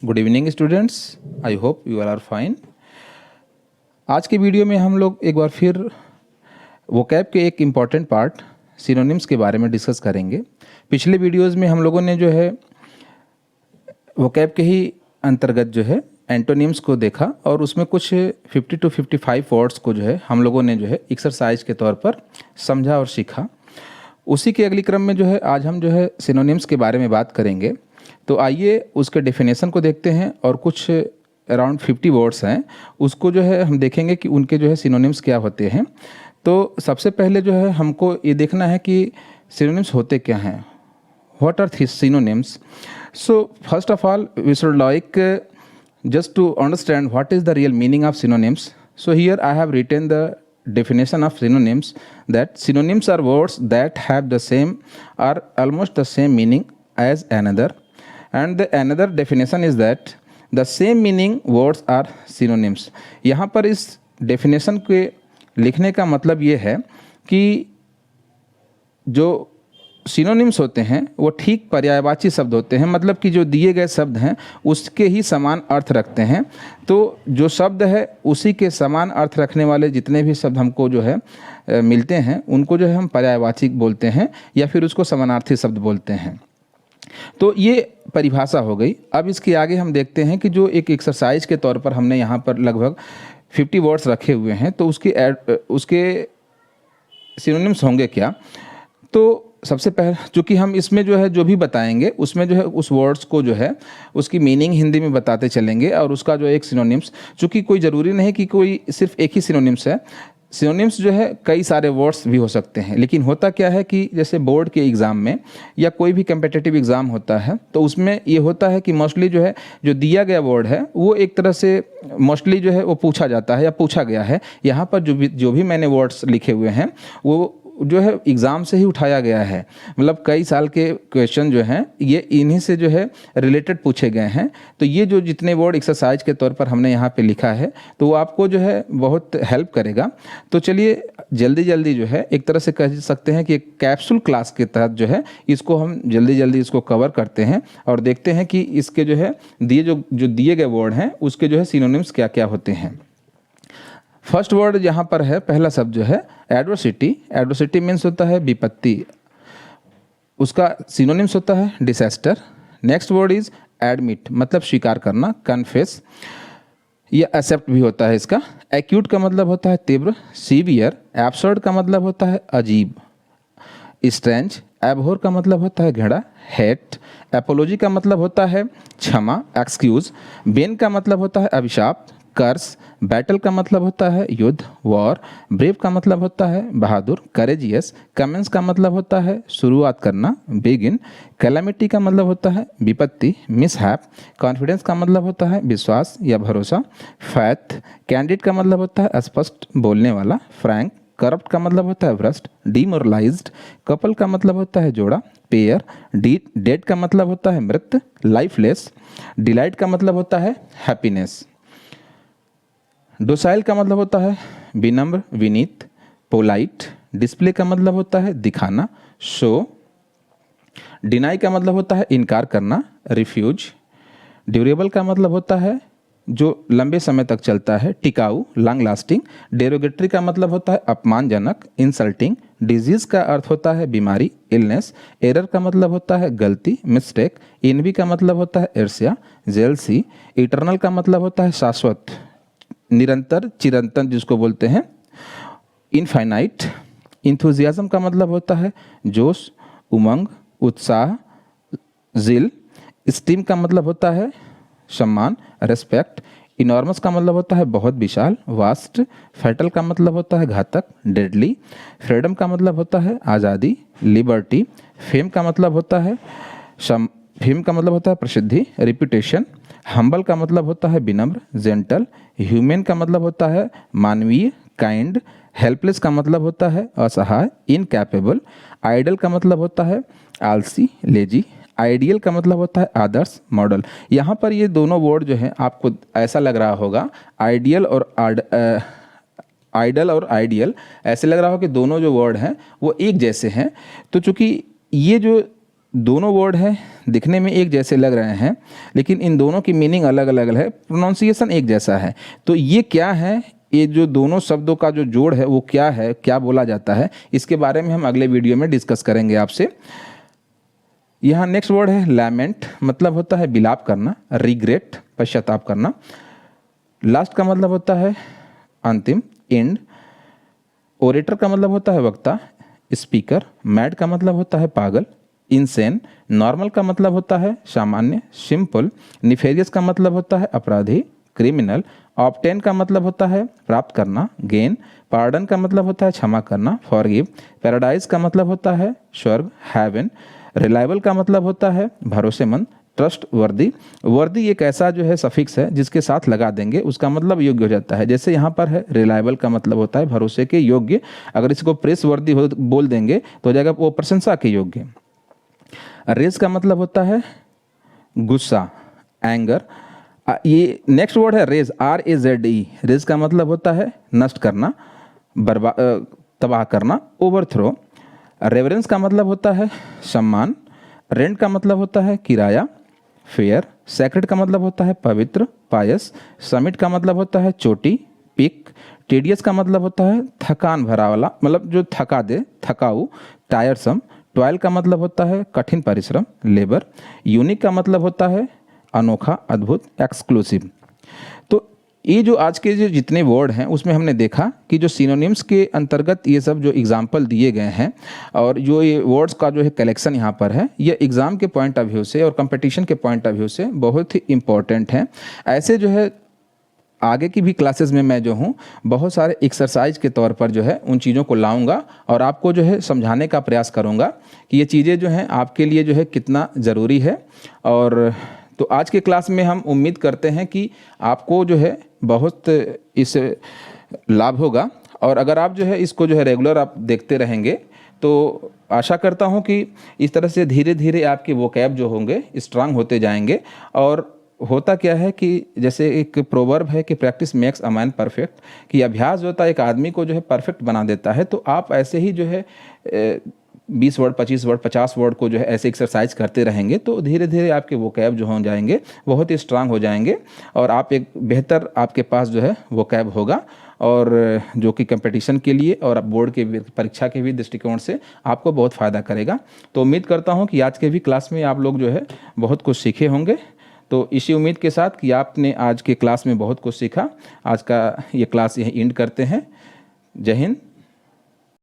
Good evening students, I hope you are fine. आज के video में हम लोग एक बार फिर वोकैब के एक इम्पॉर्टेंट पार्ट सिनोनिम्स के बारे में डिस्कस करेंगे। पिछले वीडियोस में हम लोगों ने जो है वोकैब के ही अंतर्गत जो है एंटोनिम्स को देखा और उसमें कुछ 50 to 55 वर्ड्स को जो है हम लोगों ने जो है एक्सरसाइज के तौर पर समझा और सीखा। उसी के अगली क्रम में जो है आज हम जो है सिनोनिम्स के बारे में बात करेंगे। तो आइए उसके डेफिनेशन को देखते हैं और कुछ अराउंड 50 वर्ड्स हैं उसको जो है हम देखेंगे कि उनके जो है सिनोनिम्स क्या होते हैं। तो सबसे पहले जो है हमको ये देखना है कि सिनोनिम्स होते क्या हैं, what are synonyms. So first of all we should like just to understand what is the real meaning of synonyms. So here I have written the definition of synonyms, that synonyms are words that have the same or almost the same meaning as another, and the another definition is that the same meaning words are synonyms. यहाँ पर इस definition के लिखने का मतलब ये है कि जो सिनोनिम्स होते हैं वो ठीक पर्यायवाची शब्द होते हैं, मतलब कि जो दिए गए शब्द हैं उसके ही समान अर्थ रखते हैं। तो जो शब्द है उसी के समान अर्थ रखने वाले जितने भी शब्द हमको जो है मिलते हैं उनको जो है हम पर्यायवाची बोलते हैं या फिर उसको समानार्थी शब्द बोलते हैं। तो ये परिभाषा हो गई। अब इसके आगे हम देखते हैं कि जो एक एक्सरसाइज के तौर पर हमने यहाँ पर लगभग 50 वर्ड्स रखे हुए हैं, तो उसके सिनोनिम्स होंगे क्या। तो सबसे पहले चूँकि हम इसमें जो है जो भी बताएंगे उसमें जो है उस वर्ड्स को जो है उसकी मीनिंग हिंदी में बताते चलेंगे और उसका जो एक सिनोनिम्स, चूँकि कोई ज़रूरी नहीं कि कोई सिर्फ एक ही सिनोनिम्स है। सिनोनिम्स जो है कई सारे वर्ड्स भी हो सकते हैं, लेकिन होता क्या है कि जैसे बोर्ड के एग्ज़ाम में या कोई भी कम्पिटिटिव एग्ज़ाम होता है तो उसमें ये होता है कि मोस्टली जो है जो दिया गया वर्ड है वो एक तरह से मोस्टली जो है वो पूछा जाता है या पूछा गया है। यहाँ पर जो भी मैंने वर्ड्स लिखे हुए हैं वो जो है एग्ज़ाम से ही उठाया गया है, मतलब कई साल के क्वेश्चन जो हैं ये इन्हीं से जो है रिलेटेड पूछे गए हैं। तो ये जो जितने वर्ड एक्सरसाइज के तौर पर हमने यहाँ पे लिखा है तो वो आपको जो है बहुत हेल्प करेगा। तो चलिए जल्दी जल्दी जो है एक तरह से कह सकते हैं कि एक कैप्सूल क्लास के तहत जो है इसको हम जल्दी जल्दी इसको कवर करते हैं और देखते हैं कि इसके जो है दिए गए वर्ड हैं उसके जो है सिनोनिम्स क्या क्या होते हैं। फर्स्ट वर्ड यहाँ पर है, पहला शब्द जो है एडवर्सिटी। एडवर्सिटी मीन्स होता है विपत्ति, उसका सिनोनिम्स होता है disaster. Next word is admit, मतलब स्वीकार करना, कन्फेस, या एक्सेप्ट भी होता है इसका। एक्यूट का मतलब होता है तीव्र, सीवियर। एब्सर्ड का मतलब होता है अजीब, स्ट्रेंज। एबहोर का मतलब होता है घृणा, हेट। एपोलॉजी का मतलब होता है क्षमा, एक्सक्यूज। बेन का मतलब होता है अभिशाप, कर्स। बैटल का मतलब होता है युद्ध, वॉर। ब्रेव का मतलब होता है बहादुर, करेजियस। कमेंस का मतलब होता है शुरुआत करना, बिगिन। कैलामिटी का मतलब होता है विपत्ति, मिसहैप। कॉन्फिडेंस का मतलब होता है विश्वास या भरोसा, फैथ। कैंडिड का मतलब होता है स्पष्ट, बोलने वाला, फ्रैंक। करप्ट का मतलब होता है भ्रष्ट, डिमोरलाइज्ड। कपल का मतलब होता है जोड़ा, पेयर। डेड का मतलब होता है मृत, लाइफलेस। डिलाइट का मतलब होता है हैप्पीनेस। डोसाइल का मतलब होता है विनम्र, विनीत, पोलाइट। डिस्प्ले का मतलब होता है दिखाना, शो। डिनाई का मतलब होता है इनकार करना, रिफ्यूज। ड्यूरेबल का मतलब होता है जो लंबे समय तक चलता है, टिकाऊ, लॉन्ग लास्टिंग। डेरोगेटरी का मतलब होता है अपमानजनक, इंसल्टिंग। डिजीज का अर्थ होता है बीमारी, इलनेस। एरर का मतलब होता है गलती, मिस्टेक। इनवी का मतलब होता है ईर्ष्या, जेलसी। इटर्नल का मतलब होता है शाश्वत, निरंतर, चिरंतन जिसको बोलते हैं, इनफाइनाइट। इंथुजियाज्म का मतलब होता है जोश, उमंग, उत्साह, जिल। स्टीम का मतलब होता है सम्मान, रेस्पेक्ट। इनॉर्मस का मतलब होता है बहुत विशाल, वास्ट। फैटल का मतलब होता है घातक, डेडली। फ्रीडम का मतलब होता है आज़ादी, लिबर्टी। फेम का मतलब होता है प्रसिद्धि, रिप्यूटेशन। हम्बल का मतलब होता है विनम्र, जेंटल। ह्यूमन का मतलब होता है मानवीय, काइंड। हेल्पलेस का मतलब होता है असहाय, इनकैपेबल। आइडल का मतलब होता है आलसी, लेजी। आइडियल का मतलब होता है आदर्श, मॉडल। यहाँ पर ये दोनों वर्ड जो हैं आपको ऐसा लग रहा होगा आइडियल और ऐसे लग रहा हो कि दोनों जो वर्ड हैं वो एक जैसे हैं। तो चूंकि ये जो दोनों वर्ड हैं, दिखने में एक जैसे लग रहे हैं, लेकिन इन दोनों की मीनिंग अलग अलग है, प्रोनाउंसिएशन एक जैसा है। तो ये क्या है, ये जो दोनों शब्दों का जो जोड़ है वो क्या है, क्या बोला जाता है, इसके बारे में हम अगले वीडियो में डिस्कस करेंगे आपसे। यहाँ नेक्स्ट वर्ड है लैमेंट, मतलब होता है विलाप करना, रिग्रेट पश्चाताप करना। लास्ट का मतलब होता है अंतिम, एंड। ओरेटर का मतलब होता है वक्ता, स्पीकर। मैड का मतलब होता है पागल, इनसेन। नॉर्मल का मतलब होता है सामान्य, सिंपल। निफेरियस का मतलब होता है अपराधी, क्रिमिनल। ऑब्टेन का मतलब होता है प्राप्त करना, गेन। पार्डन का मतलब होता है क्षमा करना, फॉरगिव। पैराडाइज का मतलब होता है स्वर्ग, हेवन। रिलायबल का मतलब होता है भरोसेमंद, ट्रस्ट वर्दी। वर्दी एक ऐसा जो है सफिक्स है जिसके साथ लगा देंगे उसका मतलब योग्य हो जाता है। जैसे यहाँ पर है रिलायबल का मतलब होता है भरोसे के योग्य, अगर इसको प्रेस वर्दी बोल देंगे तो हो जाएगा वो प्रशंसा के योग्य। रेज का मतलब होता है गुस्सा, एंगर। ये नेक्स्ट वर्ड है रेज, RAZE। रेज का मतलब होता है नष्ट करना, तबाह करना, ओवरथ्रो। रेवरेंस का मतलब होता है सम्मान। रेंट का मतलब होता है किराया, फेयर। सैक्रेड का मतलब होता है पवित्र, पायस। समिट का मतलब होता है चोटी, पिक। टीडियस का मतलब होता है थकान भरा वाला, मतलब जो थका दे, थकाऊ, टायरसम। टॉयल का मतलब होता है कठिन परिश्रम, लेबर। यूनिक का मतलब होता है अनोखा, अद्भुत, एक्सक्लूसिव। तो ये जो आज के जो जितने वर्ड हैं उसमें हमने देखा कि जो सिनोनिम्स के अंतर्गत ये सब जो एग्जाम्पल दिए गए हैं और जो ये वर्ड्स का जो है कलेक्शन यहाँ पर है, ये एग्ज़ाम के पॉइंट ऑफ व्यू से और कंपटीशन के पॉइंट ऑफ व्यू से बहुत ही इम्पोर्टेंट हैं। ऐसे जो है आगे की भी क्लासेस में मैं जो हूँ बहुत सारे एक्सरसाइज के तौर पर जो है उन चीज़ों को लाऊंगा और आपको जो है समझाने का प्रयास करूँगा कि ये चीज़ें जो हैं आपके लिए जो है कितना ज़रूरी है। और तो आज के क्लास में हम उम्मीद करते हैं कि आपको जो है बहुत इससे लाभ होगा, और अगर आप जो है इसको जो है रेगुलर आप देखते रहेंगे तो आशा करता हूँ कि इस तरह से धीरे धीरे आपके वोकैब जो होंगे स्ट्रांग होते जाएंगे। और होता क्या है कि जैसे एक प्रोवर्ब है कि practice makes a man perfect, कि अभ्यास जो होता है एक आदमी को जो है परफेक्ट बना देता है। तो आप ऐसे ही जो है 20 वर्ड, 25 वर्ड, 50 वर्ड को जो है ऐसे एक्सरसाइज करते रहेंगे तो धीरे धीरे आपके वोकैब जो हो जाएंगे बहुत ही स्ट्रांग हो जाएंगे और आप एक बेहतर आपके पास जो है वोकैब होगा, और जो कि कंपटीशन के लिए और बोर्ड के परीक्षा के भी दृष्टिकोण से आपको बहुत फ़ायदा करेगा। तो उम्मीद करता हूँ कि आज के भी क्लास में आप लोग जो है बहुत कुछ सीखे होंगे। तो इसी उम्मीद के साथ कि आपने आज के क्लास में बहुत कुछ सीखा, आज का ये क्लास यहीं एंड करते हैं। जय हिंद,